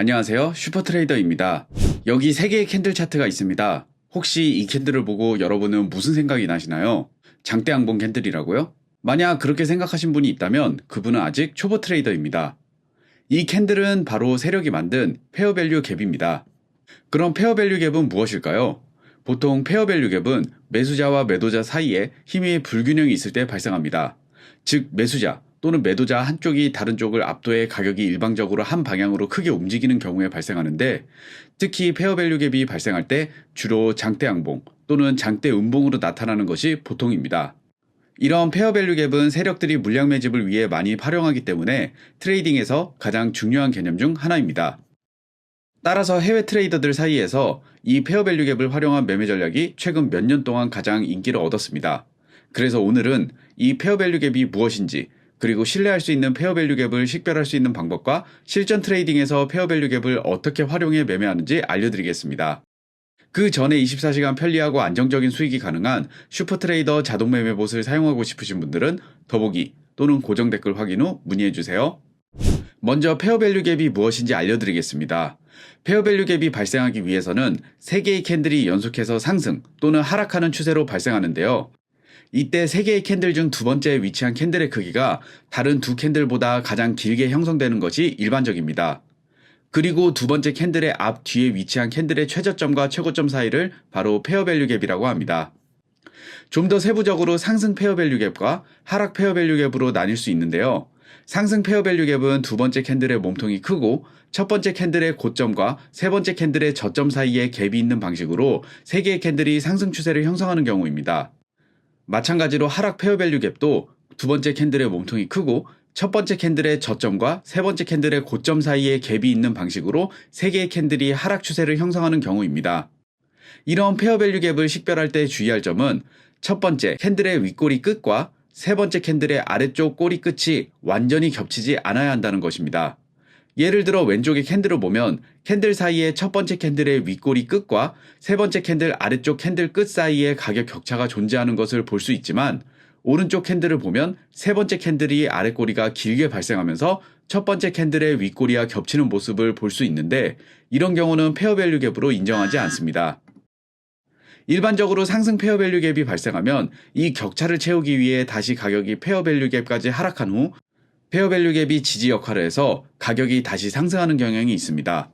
안녕하세요. 슈퍼트레이더입니다. 여기 3개의 캔들 차트가 있습니다. 혹시 이 캔들을 보고 여러분은 무슨 생각이 나시나요? 장대 양봉 캔들이라고요? 만약 그렇게 생각하신 분이 있다면 그분은 아직 초보 트레이더입니다. 이 캔들은 바로 세력이 만든 페어밸류 갭입니다. 그럼 페어밸류 갭은 무엇일까요? 보통 페어밸류 갭은 매수자와 매도자 사이에 힘의 불균형이 있을 때 발생합니다. 즉 매수자 또는 매도자 한쪽이 다른 쪽을 압도해 가격이 일방적으로 한 방향으로 크게 움직이는 경우에 발생하는데, 특히 페어밸류 갭이 발생할 때 주로 장대 양봉 또는 장대 음봉으로 나타나는 것이 보통입니다. 이런 페어밸류 갭은 세력들이 물량 매집을 위해 많이 활용하기 때문에 트레이딩에서 가장 중요한 개념 중 하나입니다. 따라서 해외 트레이더들 사이에서 이 페어밸류 갭을 활용한 매매 전략이 최근 몇 년 동안 가장 인기를 얻었습니다. 그래서 오늘은 이 페어밸류 갭이 무엇인지, 그리고 신뢰할 수 있는 페어밸류 갭을 식별할 수 있는 방법과 실전 트레이딩에서 페어밸류 갭을 어떻게 활용해 매매하는지 알려드리겠습니다. 그 전에 24시간 편리하고 안정적인 수익이 가능한 슈퍼트레이더 자동 매매봇을 사용하고 싶으신 분들은 더보기 또는 고정 댓글 확인 후 문의해주세요. 먼저 페어밸류 갭이 무엇인지 알려드리겠습니다. 페어밸류 갭이 발생하기 위해서는 3개의 캔들이 연속해서 상승 또는 하락하는 추세로 발생하는데요. 이때 3개의 캔들 중 두 번째에 위치한 캔들의 크기가 다른 두 캔들보다 가장 길게 형성되는 것이 일반적입니다. 그리고 두 번째 캔들의 앞 뒤에 위치한 캔들의 최저점과 최고점 사이를 바로 페어밸류 갭이라고 합니다. 좀 더 세부적으로 상승 페어밸류 갭과 하락 페어밸류 갭으로 나뉠 수 있는데요. 상승 페어밸류 갭은 두 번째 캔들의 몸통이 크고 첫 번째 캔들의 고점과 세 번째 캔들의 저점 사이에 갭이 있는 방식으로 3개의 캔들이 상승 추세를 형성하는 경우입니다. 마찬가지로 하락 페어밸류 갭도 두 번째 캔들의 몸통이 크고 첫 번째 캔들의 저점과 세 번째 캔들의 고점 사이에 갭이 있는 방식으로 3개의 캔들이 하락 추세를 형성하는 경우입니다. 이런 페어밸류 갭을 식별할 때 주의할 점은 첫 번째 캔들의 윗꼬리 끝과 세 번째 캔들의 아래쪽 꼬리 끝이 완전히 겹치지 않아야 한다는 것입니다. 예를 들어 왼쪽의 캔들을 보면 캔들 사이에 첫 번째 캔들의 윗꼬리 끝과 세 번째 캔들 아래쪽 캔들 끝 사이에 가격 격차가 존재하는 것을 볼 수 있지만, 오른쪽 캔들을 보면 세 번째 캔들이 아래꼬리가 길게 발생하면서 첫 번째 캔들의 윗꼬리와 겹치는 모습을 볼 수 있는데, 이런 경우는 페어밸류 갭으로 인정하지 않습니다. 일반적으로 상승 페어밸류 갭이 발생하면 이 격차를 채우기 위해 다시 가격이 페어밸류 갭까지 하락한 후 페어밸류 갭이 지지 역할을 해서 가격이 다시 상승하는 경향이 있습니다.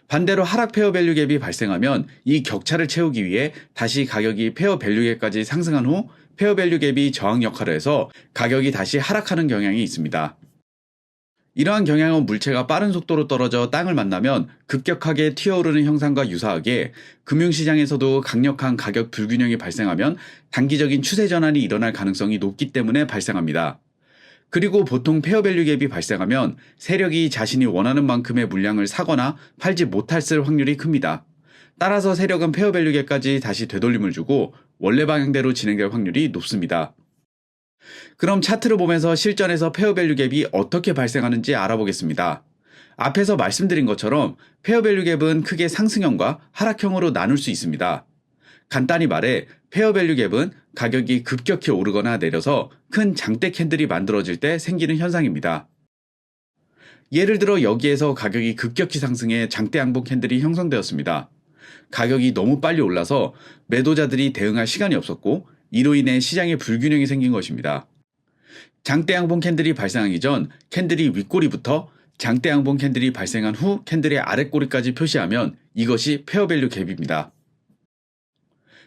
반대로 하락 페어밸류 갭이 발생하면 이 격차를 채우기 위해 다시 가격이 페어밸류 갭까지 상승한 후 페어밸류 갭이 저항 역할을 해서 가격이 다시 하락하는 경향이 있습니다. 이러한 경향은 물체가 빠른 속도로 떨어져 땅을 만나면 급격하게 튀어오르는 형상과 유사하게 금융시장에서도 강력한 가격 불균형이 발생하면 단기적인 추세 전환이 일어날 가능성이 높기 때문에 발생합니다. 그리고 보통 페어밸류 갭이 발생하면 세력이 자신이 원하는 만큼의 물량을 사거나 팔지 못했을 확률이 큽니다. 따라서 세력은 페어밸류 갭까지 다시 되돌림을 주고 원래 방향대로 진행될 확률이 높습니다. 그럼 차트를 보면서 실전에서 페어밸류 갭이 어떻게 발생하는지 알아보겠습니다. 앞에서 말씀드린 것처럼 페어밸류 갭은 크게 상승형과 하락형으로 나눌 수 있습니다. 간단히 말해 페어밸류 갭은 가격이 급격히 오르거나 내려서 큰 장대 캔들이 만들어질 때 생기는 현상입니다. 예를 들어 여기에서 가격이 급격히 상승해 장대 양봉 캔들이 형성되었습니다. 가격이 너무 빨리 올라서 매도자들이 대응할 시간이 없었고 이로 인해 시장에 불균형이 생긴 것입니다. 장대 양봉 캔들이 발생하기 전 캔들이 윗꼬리부터 장대 양봉 캔들이 발생한 후 캔들의 아랫꼬리까지 표시하면 이것이 페어밸류 갭입니다.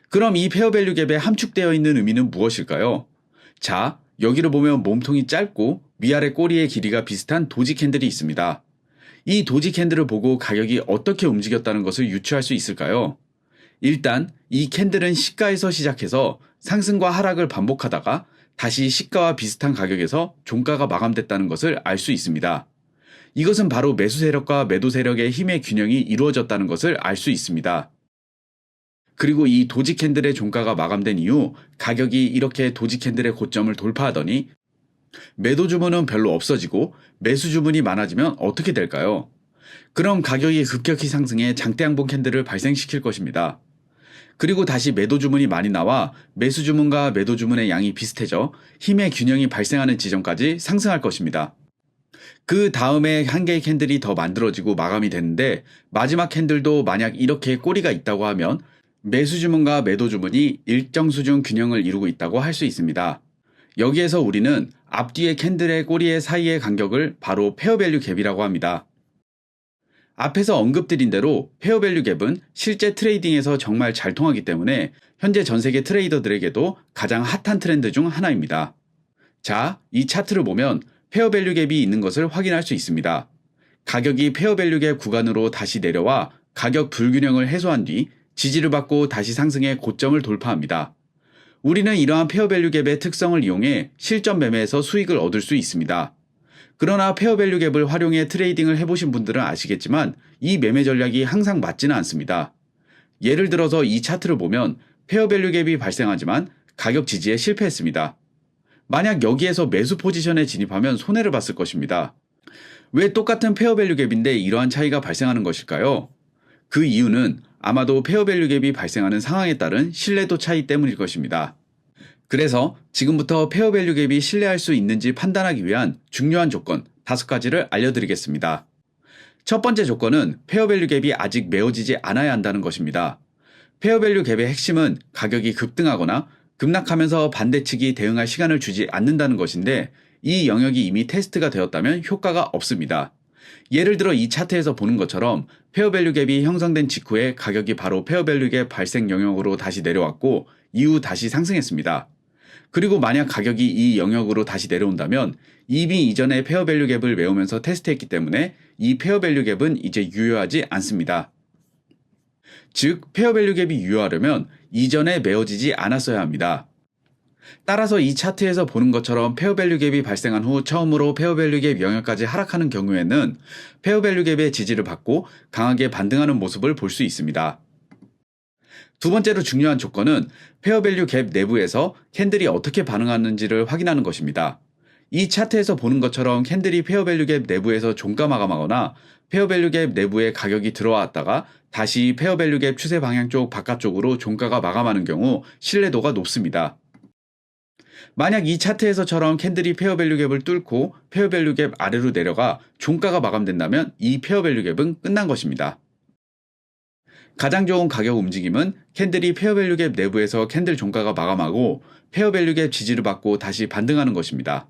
그럼 이 페어밸류 갭에 함축되어 있는 의미는 무엇일까요? 자, 여기를 보면 몸통이 짧고 위아래 꼬리의 길이가 비슷한 도지 캔들이 있습니다. 이 도지 캔들을 보고 가격이 어떻게 움직였다는 것을 유추할 수 있을까요? 일단 이 캔들은 시가에서 시작해서 상승과 하락을 반복하다가 다시 시가와 비슷한 가격에서 종가가 마감됐다는 것을 알 수 있습니다. 이것은 바로 매수 세력과 매도 세력의 힘의 균형이 이루어졌다는 것을 알 수 있습니다. 그리고 이 도지 캔들의 종가가 마감된 이후 가격이 이렇게 도지 캔들의 고점을 돌파하더니 매도 주문은 별로 없어지고 매수 주문이 많아지면 어떻게 될까요? 그럼 가격이 급격히 상승해 장대 양봉 캔들을 발생시킬 것입니다. 그리고 다시 매도 주문이 많이 나와 매수 주문과 매도 주문의 양이 비슷해져 힘의 균형이 발생하는 지점까지 상승할 것입니다. 그 다음에 한 개의 캔들이 더 만들어지고 마감이 되는데 마지막 캔들도 만약 이렇게 꼬리가 있다고 하면 매수 주문과 매도 주문이 일정 수준 균형을 이루고 있다고 할 수 있습니다. 여기에서 우리는 앞뒤의 캔들의 꼬리의 사이의 간격을 바로 페어밸류 갭이라고 합니다. 앞에서 언급드린 대로 페어밸류 갭은 실제 트레이딩에서 정말 잘 통하기 때문에 현재 전 세계 트레이더들에게도 가장 핫한 트렌드 중 하나입니다. 자, 이 차트를 보면 페어밸류 갭이 있는 것을 확인할 수 있습니다. 가격이 페어밸류 갭 구간으로 다시 내려와 가격 불균형을 해소한 뒤 지지를 받고 다시 상승해 고점을 돌파합니다. 우리는 이러한 페어밸류 갭의 특성을 이용해 실전 매매에서 수익을 얻을 수 있습니다. 그러나 페어밸류 갭을 활용해 트레이딩을 해보신 분들은 아시겠지만 이 매매 전략이 항상 맞지는 않습니다. 예를 들어서 이 차트를 보면 페어밸류 갭이 발생하지만 가격 지지에 실패했습니다. 만약 여기에서 매수 포지션에 진입하면 손해를 봤을 것입니다. 왜 똑같은 페어밸류 갭인데 이러한 차이가 발생하는 것일까요? 그 이유는 아마도 페어밸류 갭이 발생하는 상황에 따른 신뢰도 차이 때문일 것입니다. 그래서 지금부터 페어밸류 갭이 신뢰할 수 있는지 판단하기 위한 중요한 조건 5가지를 알려드리겠습니다. 첫 번째 조건은 페어밸류 갭이 아직 메워지지 않아야 한다는 것입니다. 페어밸류 갭의 핵심은 가격이 급등하거나 급락하면서 반대측이 대응할 시간을 주지 않는다는 것인데 이 영역이 이미 테스트가 되었다면 효과가 없습니다. 예를 들어 이 차트에서 보는 것처럼 페어밸류 갭이 형성된 직후에 가격이 바로 페어밸류 갭 발생 영역으로 다시 내려왔고 이후 다시 상승했습니다. 그리고 만약 가격이 이 영역으로 다시 내려온다면 이미 이전에 페어밸류 갭을 메우면서 테스트했기 때문에 이 페어밸류 갭은 이제 유효하지 않습니다. 즉 페어밸류 갭이 유효하려면 이전에 메워지지 않았어야 합니다. 따라서 이 차트에서 보는 것처럼 페어밸류 갭이 발생한 후 처음으로 페어밸류 갭 영역까지 하락하는 경우에는 페어밸류 갭의 지지를 받고 강하게 반등하는 모습을 볼 수 있습니다. 두 번째로 중요한 조건은 페어밸류 갭 내부에서 캔들이 어떻게 반응하는지를 확인하는 것입니다. 이 차트에서 보는 것처럼 캔들이 페어밸류 갭 내부에서 종가 마감하거나 페어밸류 갭 내부에 가격이 들어왔다가 다시 페어밸류 갭 추세 방향 쪽 바깥쪽으로 종가가 마감하는 경우 신뢰도가 높습니다. 만약 이 차트에서처럼 캔들이 페어밸류 갭을 뚫고 페어밸류 갭 아래로 내려가 종가가 마감된다면 이 페어밸류 갭은 끝난 것입니다. 가장 좋은 가격 움직임은 캔들이 페어밸류 갭 내부에서 캔들 종가가 마감하고 페어밸류 갭 지지를 받고 다시 반등하는 것입니다.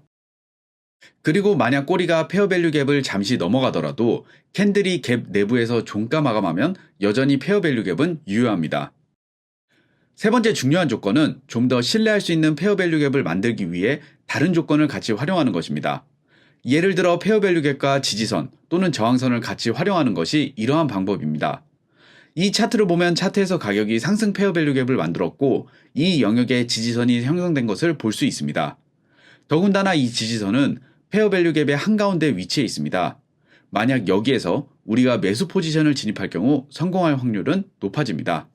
그리고 만약 꼬리가 페어밸류 갭을 잠시 넘어가더라도 캔들이 갭 내부에서 종가 마감하면 여전히 페어밸류 갭은 유효합니다. 세 번째 중요한 조건은 좀 더 신뢰할 수 있는 페어밸류 갭을 만들기 위해 다른 조건을 같이 활용하는 것입니다. 예를 들어 페어밸류 갭과 지지선 또는 저항선을 같이 활용하는 것이 이러한 방법입니다. 이 차트를 보면 차트에서 가격이 상승 페어밸류 갭을 만들었고 이 영역에 지지선이 형성된 것을 볼 수 있습니다. 더군다나 이 지지선은 페어밸류 갭의 한가운데 위치해 있습니다. 만약 여기에서 우리가 매수 포지션을 진입할 경우 성공할 확률은 높아집니다.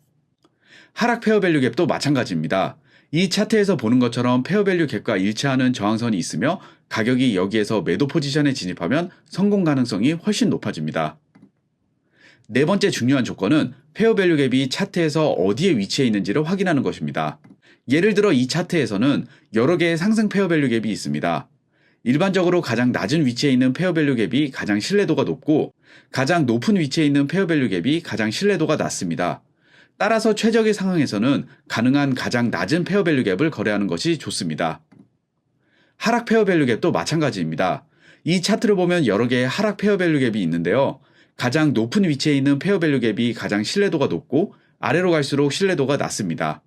하락 페어밸류 갭도 마찬가지입니다. 이 차트에서 보는 것처럼 페어밸류 갭과 일치하는 저항선이 있으며 가격이 여기에서 매도 포지션에 진입하면 성공 가능성이 훨씬 높아집니다. 네 번째 중요한 조건은 페어밸류 갭이 차트에서 어디에 위치해 있는지를 확인하는 것입니다. 예를 들어 이 차트에서는 여러 개의 상승 페어밸류 갭이 있습니다. 일반적으로 가장 낮은 위치에 있는 페어밸류 갭이 가장 신뢰도가 높고 가장 높은 위치에 있는 페어밸류 갭이 가장 신뢰도가 낮습니다. 따라서 최적의 상황에서는 가능한 가장 낮은 페어밸류 갭을 거래하는 것이 좋습니다. 하락 페어밸류 갭도 마찬가지입니다. 이 차트를 보면 여러 개의 하락 페어밸류 갭이 있는데요. 가장 높은 위치에 있는 페어밸류 갭이 가장 신뢰도가 높고 아래로 갈수록 신뢰도가 낮습니다.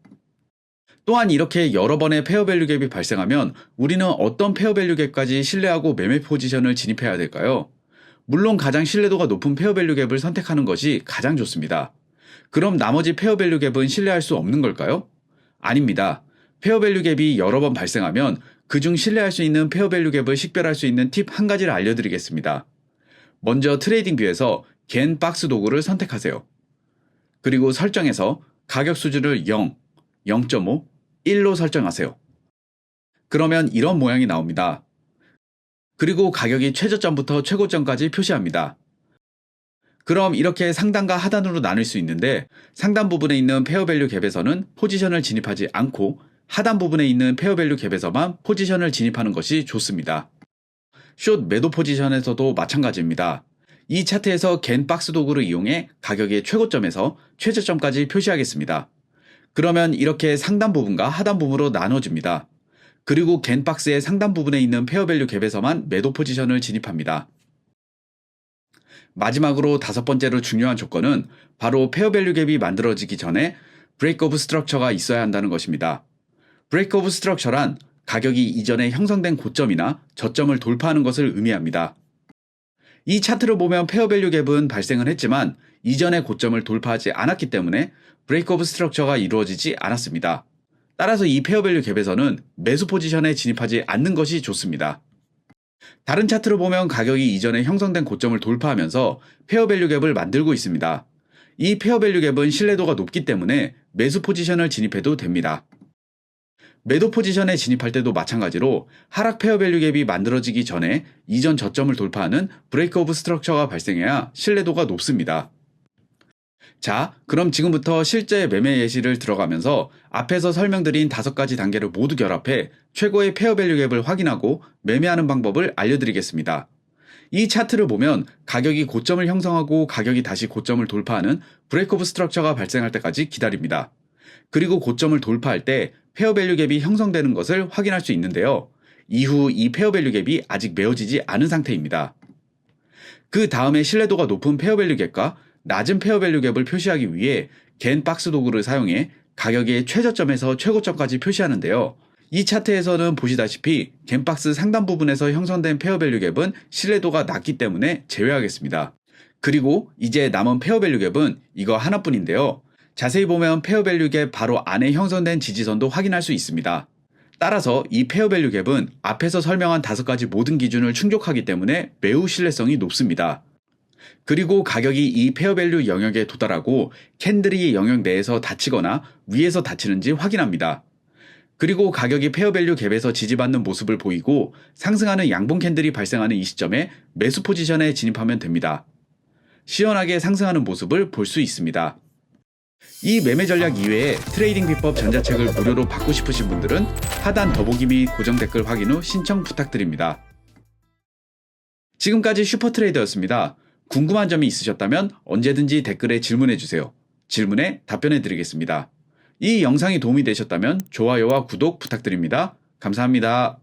또한 이렇게 여러 번의 페어밸류 갭이 발생하면 우리는 어떤 페어밸류 갭까지 신뢰하고 매매 포지션을 진입해야 될까요? 물론 가장 신뢰도가 높은 페어밸류 갭을 선택하는 것이 가장 좋습니다. 그럼 나머지 페어밸류 갭은 신뢰할 수 없는 걸까요? 아닙니다. 페어밸류 갭이 여러 번 발생하면 그중 신뢰할 수 있는 페어밸류 갭을 식별할 수 있는 팁 한 가지를 알려드리겠습니다. 먼저 트레이딩뷰에서 갠 박스 도구를 선택하세요. 그리고 설정에서 가격 수준을 0, 0.5, 1로 설정하세요. 그러면 이런 모양이 나옵니다. 그리고 가격이 최저점부터 최고점까지 표시합니다. 그럼 이렇게 상단과 하단으로 나눌 수 있는데 상단 부분에 있는 페어밸류 갭에서는 포지션을 진입하지 않고 하단 부분에 있는 페어밸류 갭에서만 포지션을 진입하는 것이 좋습니다. 숏 매도 포지션에서도 마찬가지입니다. 이 차트에서 갠 박스 도구를 이용해 가격의 최고점에서 최저점까지 표시하겠습니다. 그러면 이렇게 상단 부분과 하단 부분으로 나눠집니다. 그리고 갠 박스의 상단 부분에 있는 페어밸류 갭에서만 매도 포지션을 진입합니다. 마지막으로 다섯 번째로 중요한 조건은 바로 페어밸류 갭이 만들어지기 전에 브레이크 오브 스트럭처가 있어야 한다는 것입니다. 브레이크 오브 스트럭처란 가격이 이전에 형성된 고점이나 저점을 돌파하는 것을 의미합니다. 이 차트를 보면 페어밸류 갭은 발생을 했지만 이전의 고점을 돌파하지 않았기 때문에 브레이크 오브 스트럭처가 이루어지지 않았습니다. 따라서 이 페어밸류 갭에서는 매수 포지션에 진입하지 않는 것이 좋습니다. 다른 차트를 보면 가격이 이전에 형성된 고점을 돌파하면서 페어밸류 갭을 만들고 있습니다. 이 페어밸류 갭은 신뢰도가 높기 때문에 매수 포지션을 진입해도 됩니다. 매도 포지션에 진입할 때도 마찬가지로 하락 페어밸류 갭이 만들어지기 전에 이전 저점을 돌파하는 브레이크 오브 스트럭처가 발생해야 신뢰도가 높습니다. 자, 그럼 지금부터 실제 매매 예시를 들어가면서 앞에서 설명드린 5가지 단계를 모두 결합해 최고의 페어밸류 갭을 확인하고 매매하는 방법을 알려드리겠습니다. 이 차트를 보면 가격이 고점을 형성하고 가격이 다시 고점을 돌파하는 브레이크 오브 스트럭처가 발생할 때까지 기다립니다. 그리고 고점을 돌파할 때 페어밸류 갭이 형성되는 것을 확인할 수 있는데요. 이후 이 페어밸류 갭이 아직 메워지지 않은 상태입니다. 그 다음에 신뢰도가 높은 페어밸류 갭과 낮은 페어밸류 갭을 표시하기 위해 갠 박스 도구를 사용해 가격의 최저점에서 최고점까지 표시하는데요. 이 차트에서는 보시다시피 갠 박스 상단 부분에서 형성된 페어밸류 갭은 신뢰도가 낮기 때문에 제외하겠습니다. 그리고 이제 남은 페어밸류 갭은 이거 하나뿐인데요. 자세히 보면 페어밸류 갭 바로 안에 형성된 지지선도 확인할 수 있습니다. 따라서 이 페어밸류 갭은 앞에서 설명한 5가지 모든 기준을 충족하기 때문에 매우 신뢰성이 높습니다. 그리고 가격이 이 페어밸류 영역에 도달하고 캔들이 영역 내에서 닫히거나 위에서 닫히는지 확인합니다. 그리고 가격이 페어밸류 갭에서 지지받는 모습을 보이고 상승하는 양봉 캔들이 발생하는 이 시점에 매수 포지션에 진입하면 됩니다. 시원하게 상승하는 모습을 볼 수 있습니다. 이 매매 전략 이외에 트레이딩 비법 전자책을 무료로 받고 싶으신 분들은 하단 더보기 및 고정 댓글 확인 후 신청 부탁드립니다. 지금까지 슈퍼트레이더였습니다. 궁금한 점이 있으셨다면 언제든지 댓글에 질문해주세요. 질문에 답변해드리겠습니다. 이 영상이 도움이 되셨다면 좋아요와 구독 부탁드립니다. 감사합니다.